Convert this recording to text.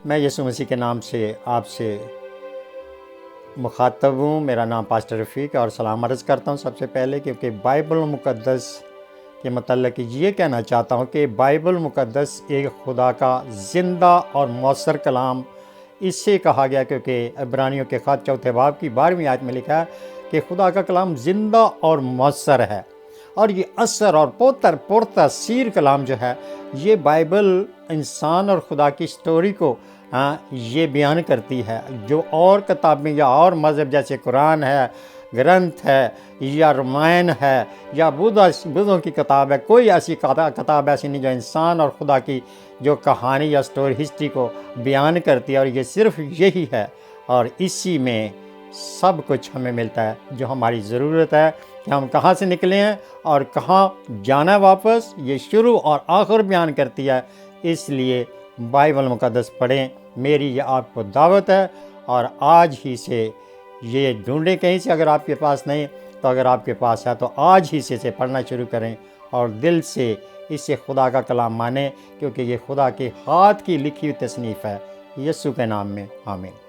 میں یسوع مسیح کے نام سے آپ سے مخاطب ہوں۔ میرا نام پاسٹر رفیق ہے اور سلام عرض کرتا ہوں سب سے پہلے، کیونکہ بائبل مقدس کے متعلق یہ کہنا چاہتا ہوں کہ بائبل مقدس ایک خدا کا زندہ اور مؤثر کلام اس سے کہا گیا، کیونکہ عبرانیوں کے خط چوتھے باب کی 12ویں آیت میں لکھا ہے کہ خدا کا کلام زندہ اور مؤثر ہے، اور یہ اثر اور پرتاثیر کلام جو ہے، یہ بائبل انسان اور خدا کی سٹوری کو یہ بیان کرتی ہے، جو اور کتابیں یا اور مذہب جیسے قرآن ہے، گرنتھ ہے، یا رامائن ہے، یا بدھوں کی کتاب ہے، کوئی ایسی کتاب ایسی نہیں جو انسان اور خدا کی جو کہانی یا سٹوری ہسٹری کو بیان کرتی ہے، اور یہ صرف یہی ہے، اور اسی میں سب کچھ ہمیں ملتا ہے جو ہماری ضرورت ہے کہ ہم کہاں سے نکلے ہیں اور کہاں جانا ہے واپس۔ یہ شروع اور آخر بیان کرتی ہے، اس لیے بائبل مقدس پڑھیں، میری یہ آپ کو دعوت ہے، اور آج ہی سے یہ ڈھونڈیں کہیں سے، اگر آپ کے پاس نہیں تو اگر آپ کے پاس ہے تو آج ہی سے پڑھنا شروع کریں اور دل سے اسے خدا کا کلام مانیں، کیونکہ یہ خدا کے ہاتھ کی لکھی ہوئی تصنیف ہے۔ یسوع کے نام میں آمین۔